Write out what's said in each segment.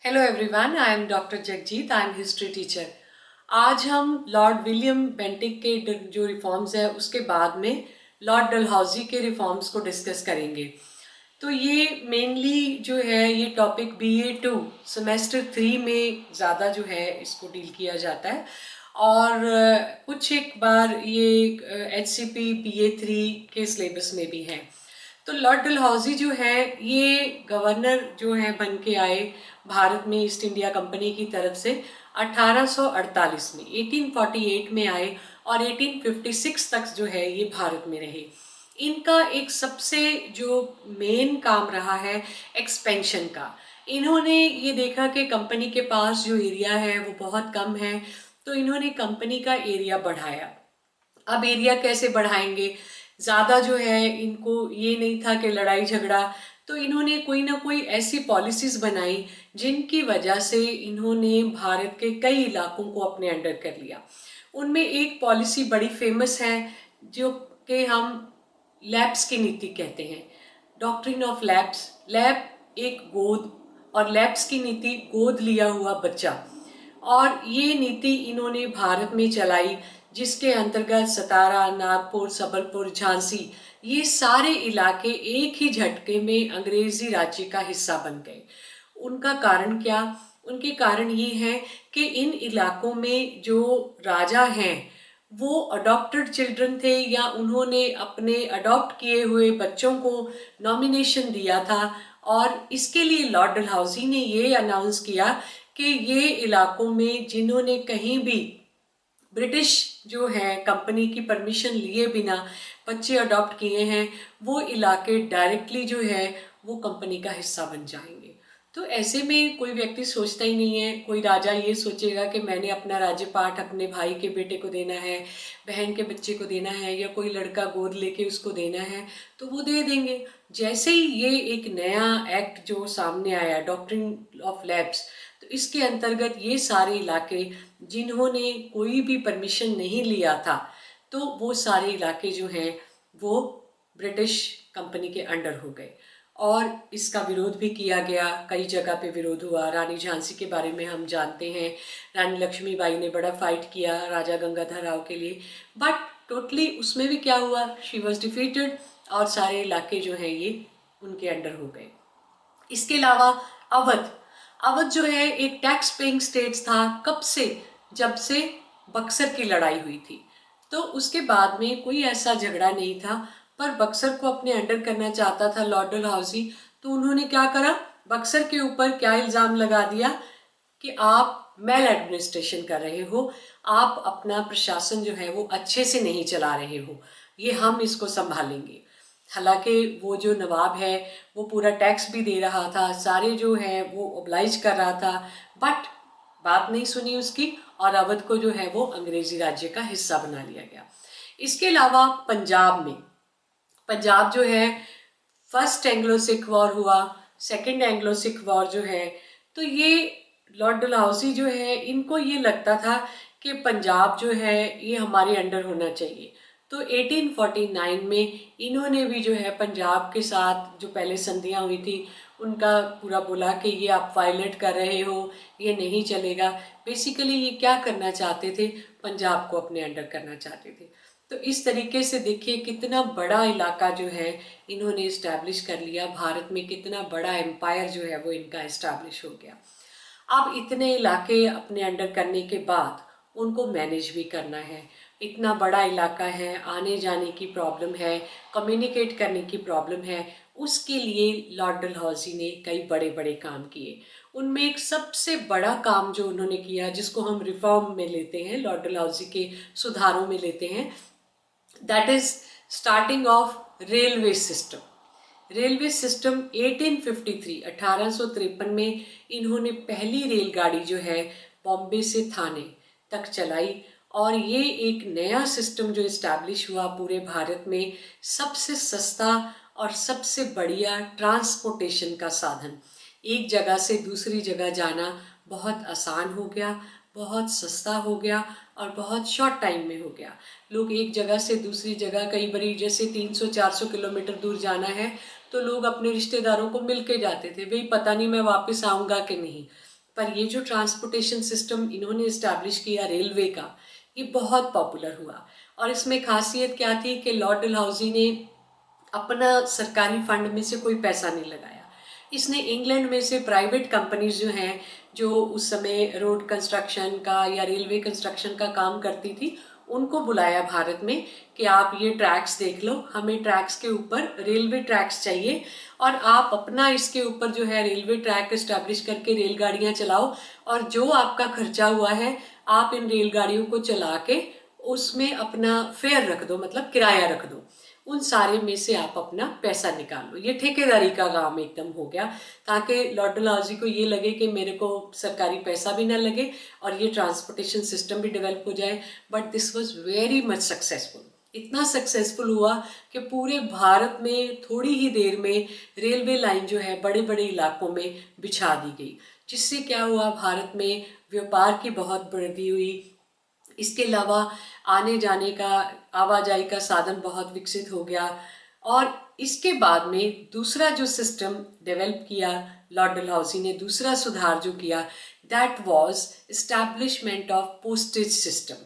Hello everyone, I am doctor Jagjit. I am history teacher. आज हम Lord William Bentinck के जो रिफॉर्म्स है उसके बाद में लॉर्ड डलहौजी के रिफॉर्म्स को डिस्कस करेंगे। तो ये मेनली जो है ये टॉपिक BA2 सेमेस्टर 3 में ज़्यादा जो है इसको डील किया जाता है और कुछ एक बार ये HCP BA3 के सिलेबस में भी है। तो लॉर्ड डलहौजी जो है ये गवर्नर जो है बन के आए भारत में ईस्ट इंडिया कंपनी की तरफ से 1848 में 1848 में आए और 1856 तक जो है ये भारत में रहे। इनका एक सबसे जो मेन काम रहा है एक्सपेंशन का। इन्होंने ये देखा कि कंपनी के पास जो एरिया है वो बहुत कम है, तो इन्होंने कंपनी का एरिया बढ़ाया। अब एरिया कैसे बढ़ाएंगे, ज़्यादा जो है इनको ये नहीं था कि लड़ाई झगड़ा, तो इन्होंने कोई ना कोई ऐसी पॉलिसीज़ बनाई जिनकी वजह से इन्होंने भारत के कई इलाकों को अपने अंडर कर लिया। उनमें एक पॉलिसी बड़ी फेमस है जो कि हम लैब्स की नीति कहते हैं, डॉक्ट्रिन ऑफ लैब्स। लैब एक गोद और लैब्स की नीति गोद लिया हुआ बच्चा, और ये नीति इन्होंने भारत में चलाई जिसके अंतर्गत सतारा, नागपुर, सबलपुर, झांसी ये सारे इलाके एक ही झटके में अंग्रेजी राज्य का हिस्सा बन गए। उनका कारण क्या? उनके कारण ये है कि इन इलाकों में जो राजा हैं वो अडॉप्टेड चिल्ड्रन थे या उन्होंने अपने अडॉप्ट किए हुए बच्चों को नॉमिनेशन दिया था, और इसके लिए लॉर्ड डलहौजी ने ये अनाउंस किया कि ये इलाकों में जिन्होंने कहीं भी ब्रिटिश जो है कंपनी की परमिशन लिए बिना बच्चे अडॉप्ट किए हैं वो इलाके डायरेक्टली जो है वो कंपनी का हिस्सा बन जाएंगे। तो ऐसे में कोई व्यक्ति सोचता ही नहीं है, कोई राजा ये सोचेगा कि मैंने अपना राज्यपाट अपने भाई के बेटे को देना है, बहन के बच्चे को देना है, या कोई लड़का गोद लेके उसको देना है तो वो दे देंगे। जैसे ही ये एक नया एक्ट जो सामने आया, डॉक्ट्रिन ऑफ लैब्स, तो इसके अंतर्गत ये सारे इलाके जिन्होंने कोई भी परमिशन नहीं लिया था तो वो सारे इलाके जो हैं वो ब्रिटिश कंपनी के अंडर हो गए, और इसका विरोध भी किया गया। कई जगह पे विरोध हुआ। रानी झांसी के बारे में हम जानते हैं, रानी लक्ष्मीबाई ने बड़ा फाइट किया राजा गंगाधर राव के लिए, बट टोटली उसमें भी क्या हुआ, शी वॉज डिफीटेड और सारे इलाके जो हैं ये उनके अंडर हो गए। इसके अलावा अवध, अवध जो है एक टैक्स पेइंग स्टेट था। कब से? जब से बक्सर की लड़ाई हुई थी। तो उसके बाद में कोई ऐसा झगड़ा नहीं था, पर बक्सर को अपने अंडर करना चाहता था लॉर्ड डलहौजी। तो उन्होंने क्या करा, बक्सर के ऊपर क्या इल्ज़ाम लगा दिया कि आप मेल एडमिनिस्ट्रेशन कर रहे हो, आप अपना प्रशासन जो है वो अच्छे से नहीं चला रहे हो, ये हम इसको संभालेंगे। हालांकि वो जो नवाब है वो पूरा टैक्स भी दे रहा था, सारे जो है वो ओब्लाइज कर रहा था, बट बात नहीं सुनी उसकी, और अवध को जो है वो अंग्रेजी राज्य का हिस्सा बना लिया गया। इसके अलावा पंजाब में, पंजाब जो है फर्स्ट एंग्लो सिख वॉर हुआ, सेकंड एंग्लो सिख वॉर जो है, तो ये लॉर्ड डलहौजी जो है इनको ये लगता था कि पंजाब जो है ये हमारे अंडर होना चाहिए। तो 1849 में इन्होंने भी जो है पंजाब के साथ जो पहले संधियाँ हुई थी उनका पूरा बोला कि ये आप वायलेट कर रहे हो, ये नहीं चलेगा। बेसिकली ये क्या करना चाहते थे, पंजाब को अपने अंडर करना चाहते थे। तो इस तरीके से देखिए कितना बड़ा इलाका जो है इन्होंने इस्टेब्लिश कर लिया, भारत में कितना बड़ा एम्पायर जो है वो इनका इस्टेब्लिश हो गया। अब इतने इलाके अपने अंडर करने के बाद उनको मैनेज भी करना है। इतना बड़ा इलाका है, आने जाने की प्रॉब्लम है, कम्युनिकेट करने की प्रॉब्लम है, उसके लिए लॉर्ड डलहौजी ने कई बड़े बड़े काम किए। उनमें एक सबसे बड़ा काम जो उन्होंने किया, जिसको हम रिफॉर्म में लेते हैं, लॉर्ड डलहौजी के सुधारों में लेते हैं, that is starting of railway system. Railway system 1853 1853 में इन्होंने पहली रेलगाड़ी जो है बॉम्बे से थाने तक चलाई, और ये एक नया सिस्टम जो इस्टेब्लिश हुआ पूरे भारत में, सबसे सस्ता और सबसे बढ़िया ट्रांसपोर्टेशन का साधन। एक जगह से दूसरी जगह जाना बहुत आसान हो गया, बहुत सस्ता हो गया और बहुत शॉर्ट टाइम में हो गया। लोग एक जगह से दूसरी जगह, कई बारी जैसे 300-400 किलोमीटर दूर जाना है तो लोग अपने रिश्तेदारों को मिल के जाते थे, भाई पता नहीं मैं वापस आऊँगा कि नहीं। पर ये जो ट्रांसपोर्टेशन सिस्टम इन्होंने इस्टेब्लिश किया रेलवे का, ये बहुत पॉपुलर हुआ। और इसमें खासियत क्या थी कि लॉर्ड डलहौजी ने अपना सरकारी फंड में से कोई पैसा नहीं लगाया। इसने इंग्लैंड में से प्राइवेट कंपनीज जो हैं, जो उस समय रोड कंस्ट्रक्शन का या रेलवे कंस्ट्रक्शन का काम करती थी, उनको बुलाया भारत में कि आप ये ट्रैक्स देख लो, हमें ट्रैक्स के ऊपर रेलवे ट्रैक्स चाहिए और आप अपना इसके ऊपर जो है रेलवे ट्रैक इस्टेब्लिश करके रेलगाड़ियाँ चलाओ और जो आपका खर्चा हुआ है आप इन रेलगाड़ियों को चला के उसमें अपना फेयर रख दो, मतलब किराया रख दो, उन सारे में से आप अपना पैसा निकाल लो। ये ठेकेदारी का काम एकदम हो गया, ताकि लॉर्ड डलहौजी को ये लगे कि मेरे को सरकारी पैसा भी ना लगे और ये ट्रांसपोर्टेशन सिस्टम भी डेवलप हो जाए। But this was very much successful. इतना सक्सेसफुल हुआ कि पूरे भारत में थोड़ी ही देर में रेलवे लाइन जो है बड़े बड़े इलाकों में बिछा दी गई, जिससे क्या हुआ, भारत में व्यापार की बहुत वृद्धि हुई। इसके अलावा आने जाने का, आवाजाही का साधन बहुत विकसित हो गया। और इसके बाद में दूसरा जो सिस्टम डेवलप किया लॉर्ड डलहौजी ने, दूसरा सुधार जो किया, that was establishment of postage system.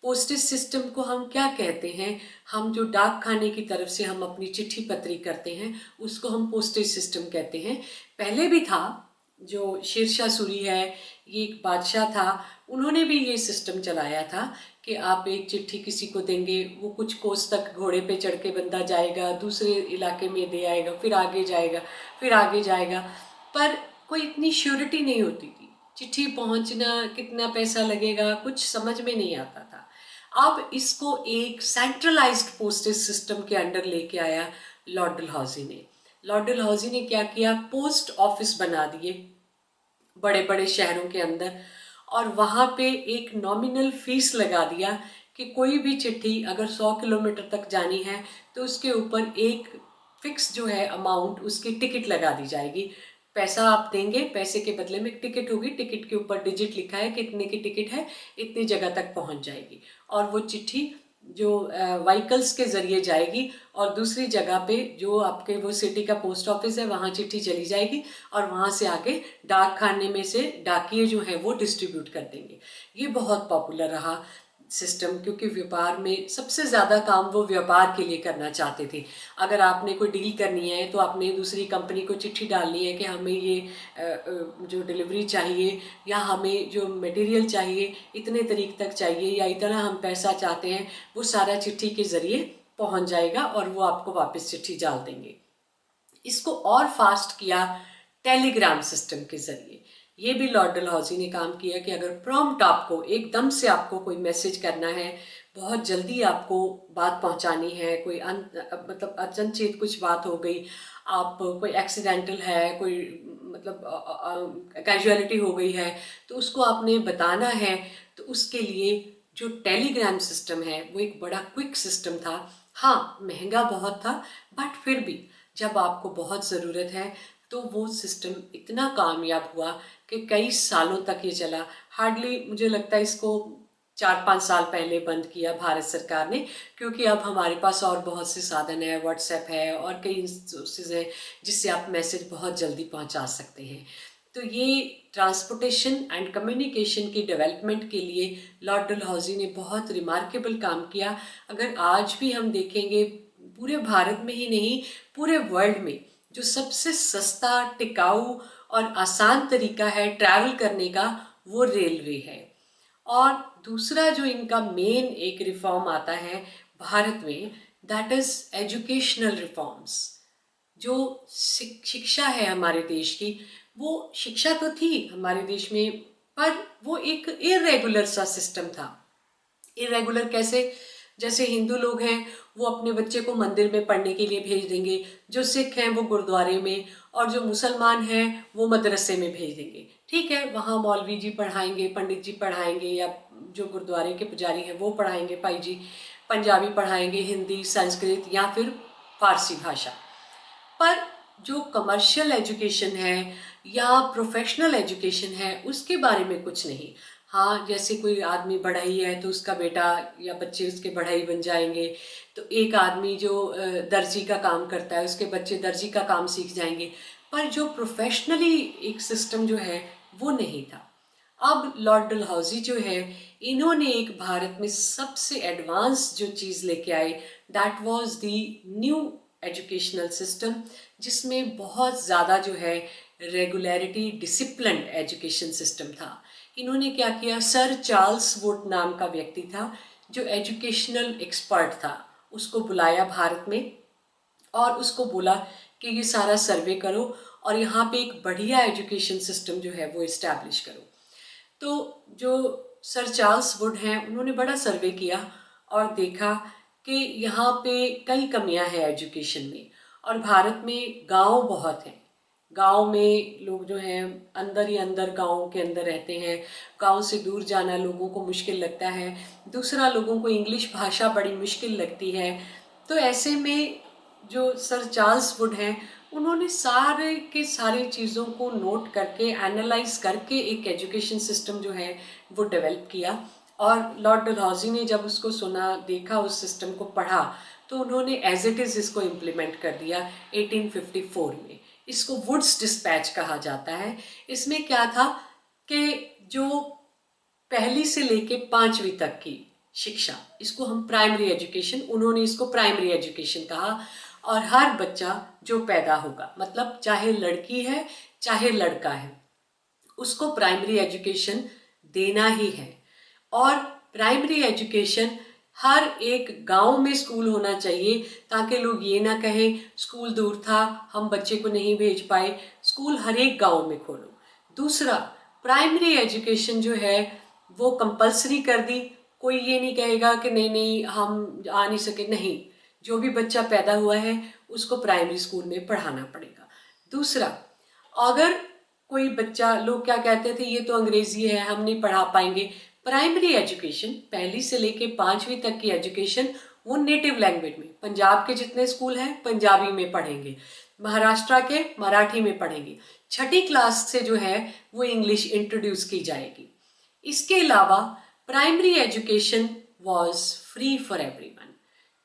Postage system को हम क्या कहते हैं, हम जो डाक खाने की तरफ से हम अपनी चिट्ठी पत्री करते हैं उसको हम पोस्टेज सिस्टम कहते हैं। पहले भी था, जो शेरशाह सूरी है, ये एक बादशाह था, उन्होंने भी ये सिस्टम चलाया था कि आप एक चिट्ठी किसी को देंगे, वो कुछ कोस तक घोड़े पे चढ़ के बंदा जाएगा, दूसरे इलाके में दे आएगा, फिर आगे जाएगा, फिर आगे जाएगा, पर कोई इतनी श्योरिटी नहीं होती थी। चिट्ठी पहुंचना, कितना पैसा लगेगा, कुछ समझ में नहीं आता था। अब इसको एक सेंट्रलाइज्ड पोस्टेज सिस्टम के अंडर लेके आया लॉर्ड डलहौजी ने। लॉर्ड डलहौजी ने क्या किया, पोस्ट ऑफिस बना दिए बड़े बड़े शहरों के अंदर, और वहाँ पे एक नॉमिनल फीस लगा दिया कि कोई भी चिट्ठी अगर 100 किलोमीटर तक जानी है तो उसके ऊपर एक फिक्स जो है अमाउंट, उसकी टिकट लगा दी जाएगी। पैसा आप देंगे, पैसे के बदले में एक टिकट होगी, टिकट के ऊपर डिजिट लिखा है कि इतने की टिकट है, इतनी जगह तक पहुँच जाएगी। और वो चिट्ठी जो व्हीकल्स के ज़रिए जाएगी और दूसरी जगह पे जो आपके वो सिटी का पोस्ट ऑफिस है वहाँ चिट्ठी चली जाएगी और वहाँ से आगे डाक खाने में से डाकिये जो हैं वो डिस्ट्रीब्यूट कर देंगे। ये बहुत पॉपुलर रहा सिस्टम, क्योंकि व्यापार में सबसे ज़्यादा काम वो व्यापार के लिए करना चाहते थे। अगर आपने कोई डील करनी है तो आपने दूसरी कंपनी को चिट्ठी डालनी है कि हमें ये जो डिलीवरी चाहिए या हमें जो मटेरियल चाहिए इतने तारीख तक चाहिए या इतना हम पैसा चाहते हैं, वो सारा चिट्ठी के ज़रिए पहुंच जाएगा और वो आपको वापस चिट्ठी डाल देंगे। इसको और फास्ट किया टेलीग्राम सिस्टम के ज़रिए। ये भी लॉर्ड डलहौजी ने काम किया कि अगर प्रॉम्प्ट आपको एकदम से आपको कोई मैसेज करना है, बहुत जल्दी आपको बात पहुंचानी है, कोई मतलब अचनचेत कुछ बात हो गई, आप कोई एक्सीडेंटल है, कोई मतलब कैजुअलिटी हो गई है, तो उसको आपने बताना है, तो उसके लिए जो टेलीग्राम सिस्टम है वो एक बड़ा क्विक सिस्टम था। हाँ, महंगा बहुत था, बट फिर भी जब आपको बहुत ज़रूरत है तो वो सिस्टम इतना कामयाब हुआ कि कई सालों तक ये चला। हार्डली मुझे लगता है इसको 4-5 साल पहले बंद किया भारत सरकार ने, क्योंकि अब हमारे पास और बहुत से साधन है, व्हाट्सएप है और कई सोर्सेज है जिससे आप मैसेज बहुत जल्दी पहुंचा सकते हैं। तो ये ट्रांसपोर्टेशन एंड कम्युनिकेशन की डेवलपमेंट के लिए लॉर्ड डलहौजी ने बहुत रिमार्केबल काम किया। अगर आज भी हम देखेंगे, पूरे भारत में ही नहीं पूरे वर्ल्ड में जो सबसे सस्ता, टिकाऊ और आसान तरीका है ट्रैवल करने का, वो रेलवे है। और दूसरा जो इनका मेन एक रिफॉर्म आता है भारत में, दैट इज एजुकेशनल रिफॉर्म्स। जो शिक्षा है हमारे देश की, वो शिक्षा तो थी हमारे देश में, पर वो एक इरेगुलर सा सिस्टम था। इरेगुलर कैसे? जैसे हिंदू लोग हैं वो अपने बच्चे को मंदिर में पढ़ने के लिए भेज देंगे, जो सिख हैं वो गुरुद्वारे में, और जो मुसलमान हैं वो मदरसे में भेज देंगे। ठीक है, वहाँ मौलवी जी पढ़ाएंगे, पंडित जी पढ़ाएंगे, या जो गुरुद्वारे के पुजारी हैं वो पढ़ाएंगे, भाई जी पंजाबी पढ़ाएंगे, हिंदी, संस्कृत या फिर फारसी भाषा। पर जो कमर्शियल एजुकेशन है या प्रोफेशनल एजुकेशन है उसके बारे में कुछ नहीं। हाँ, जैसे कोई आदमी बढ़ई है तो उसका बेटा या बच्चे उसके बढ़ई बन जाएंगे, तो एक आदमी जो दर्जी का काम करता है उसके बच्चे दर्जी का काम सीख जाएंगे। पर जो प्रोफेशनली एक सिस्टम जो है वो नहीं था। अब लॉर्ड डलहौजी जो है, इन्होंने एक भारत में सबसे एडवांस जो चीज़ लेके आए, that was the new educational system, जिसमें बहुत ज़्यादा जो है रेगुलरिटी, डिसिप्लिन एजुकेशन सिस्टम था। इन्होंने क्या किया, सर चार्ल्स वुड नाम का व्यक्ति था जो एजुकेशनल एक्सपर्ट था, उसको बुलाया भारत में और उसको बोला कि ये सारा सर्वे करो और यहाँ पे एक बढ़िया एजुकेशन सिस्टम जो है वो इस्टेब्लिश करो। तो जो सर चार्ल्स वुड हैं, उन्होंने बड़ा सर्वे किया और देखा कि यहाँ पे कई कमियां हैं एजुकेशन में, और भारत में गांव बहुत हैं। गांव में लोग जो हैं अंदर ही अंदर गाँव के अंदर रहते हैं, गांव से दूर जाना लोगों को मुश्किल लगता है। दूसरा, लोगों को इंग्लिश भाषा बड़ी मुश्किल लगती है। तो ऐसे में जो सर चार्ल्स वुड हैं, उन्होंने सारे के सारे चीज़ों को नोट करके, एनालाइज करके एक एजुकेशन सिस्टम जो है वो डेवलप किया। और लॉर्ड डलहौजी ने जब उसको सुना, देखा, उस सिस्टम को पढ़ा, तो उन्होंने एज इट इज़ इसको इम्प्लीमेंट कर दिया 1854 में। इसको वुड्स डिस्पैच कहा जाता है। इसमें क्या था कि जो पहली से लेके 5वीं तक की शिक्षा, इसको हम प्राइमरी एजुकेशन, उन्होंने इसको प्राइमरी एजुकेशन कहा। और हर बच्चा जो पैदा होगा, मतलब चाहे लड़की है चाहे लड़का है, उसको प्राइमरी एजुकेशन देना ही है। और प्राइमरी एजुकेशन हर एक गांव में स्कूल होना चाहिए, ताकि लोग ये ना कहें स्कूल दूर था, हम बच्चे को नहीं भेज पाए। स्कूल हर एक गांव में खोलो। दूसरा, प्राइमरी एजुकेशन जो है वो कंपलसरी कर दी। कोई ये नहीं कहेगा कि नहीं नहीं हम आ नहीं सके, नहीं, जो भी बच्चा पैदा हुआ है उसको प्राइमरी स्कूल में पढ़ाना पड़ेगा। दूसरा, अगर कोई बच्चा, लोग क्या कहते थे, ये तो अंग्रेजी है, हम नहीं पढ़ा पाएंगे। प्राइमरी एजुकेशन, पहली से लेके 5वीं तक की एजुकेशन, वो नेटिव लैंग्वेज में, पंजाब के जितने स्कूल हैं पंजाबी में पढ़ेंगे, महाराष्ट्र के मराठी में पढ़ेंगे। छठी क्लास से जो है वो इंग्लिश इंट्रोड्यूस की जाएगी। इसके अलावा primary education was free for everyone.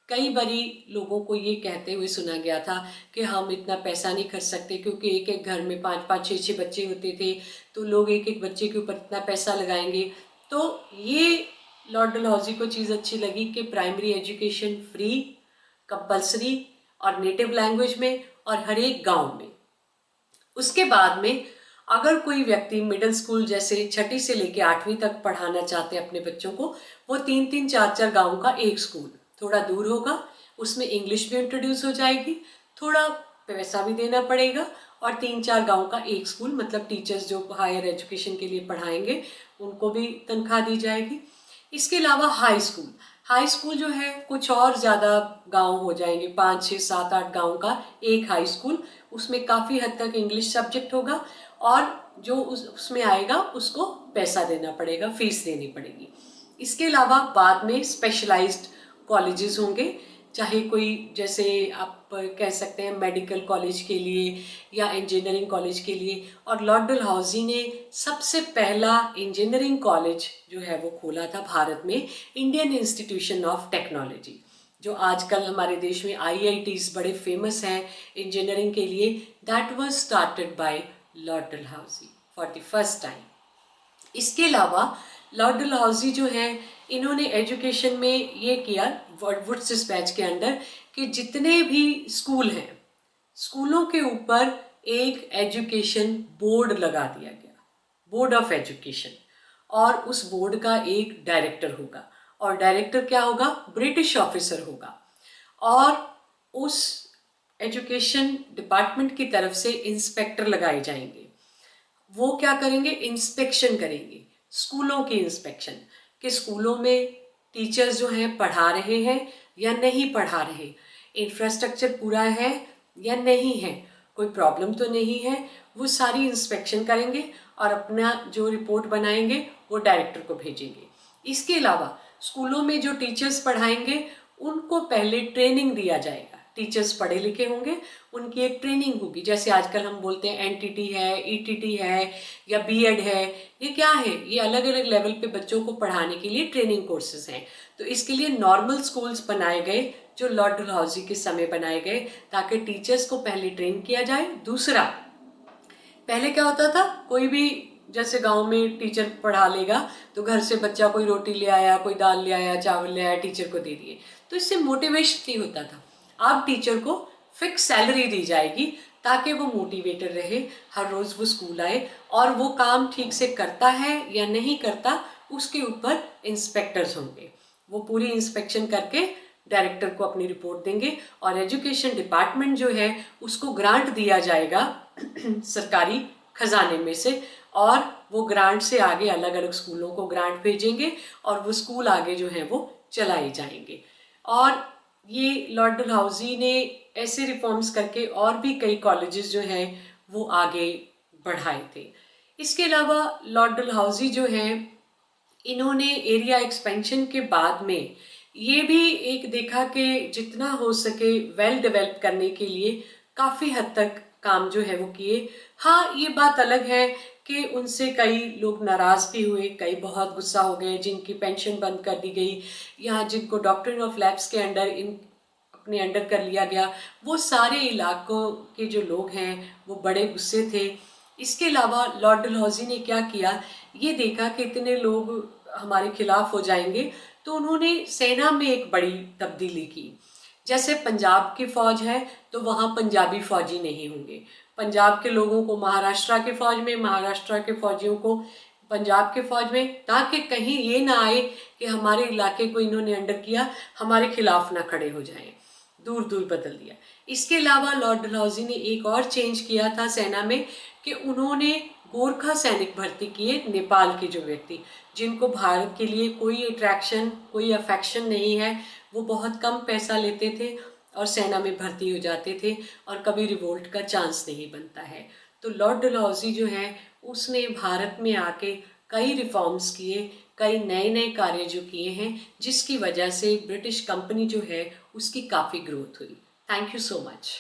कई बारी लोगों को ये कहते हुए सुना गया था कि हम इतना पैसा नहीं खर्च सकते, क्योंकि एक एक घर में 5-5, 6-6 बच्चे होते थे, तो लोग एक एक बच्चे के ऊपर इतना पैसा लगाएंगे। तो ये लॉर्ड डलहौजी को चीज़ अच्छी लगी कि प्राइमरी एजुकेशन फ्री, कंपलसरी और नेटिव लैंग्वेज में, और हर एक गाँव में। उसके बाद में अगर कोई व्यक्ति मिडिल स्कूल जैसे छठी से लेकर 8वीं तक पढ़ाना चाहते हैं अपने बच्चों को, वो 3-3, 4-4 गाँव का एक स्कूल, थोड़ा दूर होगा, उसमें इंग्लिश भी इंट्रोड्यूस हो जाएगी, थोड़ा पैसा भी देना पड़ेगा, और 3-4 गाँव का एक स्कूल, मतलब टीचर्स जो हायर एजुकेशन के लिए पढ़ाएंगे उनको भी तनख्वाह दी जाएगी। इसके अलावा हाई स्कूल, हाई स्कूल जो है कुछ और ज़्यादा गांव हो जाएंगे, 5, 6, 7, 8 गांव का एक हाई स्कूल, उसमें काफ़ी हद तक इंग्लिश सब्जेक्ट होगा, और जो उसमें आएगा उसको पैसा देना पड़ेगा, फीस देनी पड़ेगी। इसके अलावा बाद में स्पेशलाइज्ड कॉलेजेस होंगे, चाहे कोई, जैसे आप कह सकते हैं मेडिकल कॉलेज के लिए या इंजीनियरिंग कॉलेज के लिए। और लॉर्ड डलहौजी ने सबसे पहला इंजीनियरिंग कॉलेज जो है वो खोला था भारत में, इंडियन इंस्टीट्यूशन ऑफ टेक्नोलॉजी, जो आजकल हमारे देश में IITs बड़े फेमस हैं इंजीनियरिंग के लिए। That was started by Lord Dalhousie for the first time. इसके अलावा लॉर्ड डलहौजी जो है, इन्होंने एजुकेशन में ये किया वुड्स डिस्पैच के अंडर कि जितने भी स्कूल हैं, स्कूलों के ऊपर एक एजुकेशन बोर्ड लगा दिया गया, बोर्ड ऑफ एजुकेशन, और उस बोर्ड का एक डायरेक्टर होगा, और डायरेक्टर क्या होगा, ब्रिटिश ऑफिसर होगा। और उस एजुकेशन डिपार्टमेंट की तरफ से इंस्पेक्टर लगाए जाएंगे। वो क्या करेंगे, इंस्पेक्शन करेंगे, स्कूलों की इंस्पेक्शन, कि स्कूलों में टीचर्स जो हैं पढ़ा रहे हैं या नहीं पढ़ा रहे, इंफ्रास्ट्रक्चर पूरा है या नहीं है, कोई प्रॉब्लम तो नहीं है, वो सारी इंस्पेक्शन करेंगे और अपना जो रिपोर्ट बनाएंगे वो डायरेक्टर को भेजेंगे। इसके अलावा स्कूलों में जो टीचर्स पढ़ाएंगे उनको पहले ट्रेनिंग दिया जाएगा। टीचर्स पढ़े लिखे होंगे, उनकी एक ट्रेनिंग होगी, जैसे आजकल हम बोलते हैं NTT है, ETT है या B.Ed है, ये क्या है, ये अलग अलग लेवल पे बच्चों को पढ़ाने के लिए ट्रेनिंग कोर्सेज हैं। तो इसके लिए नॉर्मल स्कूल्स बनाए गए जो लॉर्ड डलहौजी के समय बनाए गए, ताकि टीचर्स को पहले ट्रेन किया जाए। दूसरा, पहले क्या होता था, कोई भी जैसे गांव में टीचर पढ़ा लेगा तो घर से बच्चा कोई रोटी ले आया, कोई दाल ले आया, चावल ले आया, टीचर को दे दिए, तो इससे मोटिवेशन नहीं होता था। अब टीचर को फिक्स सैलरी दी जाएगी ताकि वो मोटिवेटेड रहे, हर रोज वो स्कूल आए, और वो काम ठीक से करता है या नहीं करता उसके ऊपर इंस्पेक्टर्स होंगे। वो पूरी इंस्पेक्शन करके डायरेक्टर को अपनी रिपोर्ट देंगे, और एजुकेशन डिपार्टमेंट जो है उसको ग्रांट दिया जाएगा सरकारी खजाने में से, और वो ग्रांट से आगे अलग अलग स्कूलों को ग्रांट भेजेंगे और वो स्कूल आगे जो है वो चलाए जाएंगे। और ये लॉर्ड डलहौजी ने ऐसे रिफॉर्म्स करके और भी कई कॉलेजेस जो हैं वो आगे बढ़ाए थे। इसके अलावा लॉर्ड डलहौजी जो है, इन्होंने एरिया एक्सपेंशन के बाद में ये भी एक देखा कि जितना हो सके वेल डेवलप करने के लिए काफ़ी हद तक काम जो है वो किए। हाँ, ये बात अलग है कि उनसे कई लोग नाराज़ भी हुए, कई बहुत गुस्सा हो गए, जिनकी पेंशन बंद कर दी गई या जिनको डॉक्ट्रिन ऑफ लैप्स के अंडर अपने अंडर कर लिया गया, वो सारे इलाकों के जो लोग हैं वो बड़े गुस्से थे। इसके अलावा लॉर्ड डलहौजी ने क्या किया, ये देखा कि इतने लोग हमारे खिलाफ हो जाएंगे, तो उन्होंने सेना में एक बड़ी तब्दीली की। जैसे पंजाब की फौज है तो वहाँ पंजाबी फौजी नहीं होंगे, पंजाब के लोगों को महाराष्ट्र के फौज में, महाराष्ट्र के फौजियों को पंजाब के फौज में, ताकि कहीं ये ना आए कि हमारे इलाके को इन्होंने अंडर किया, हमारे खिलाफ ना खड़े हो जाएं, दूर दूर बदल दिया। इसके अलावा लॉर्ड डलहौजी ने एक और चेंज किया था सेना में कि उन्होंने गोरखा सैनिक भर्ती किए, नेपाल के जो व्यक्ति जिनको भारत के लिए कोई अट्रैक्शन, कोई अफेक्शन नहीं है, वो बहुत कम पैसा लेते थे और सेना में भर्ती हो जाते थे और कभी रिवोल्ट का चांस नहीं बनता है। तो लॉर्ड डलहौजी जो है उसने भारत में आके कई रिफॉर्म्स किए, कई नए नए कार्य जो किए हैं, जिसकी वजह से ब्रिटिश कंपनी जो है उसकी काफ़ी ग्रोथ हुई। Thank you so much.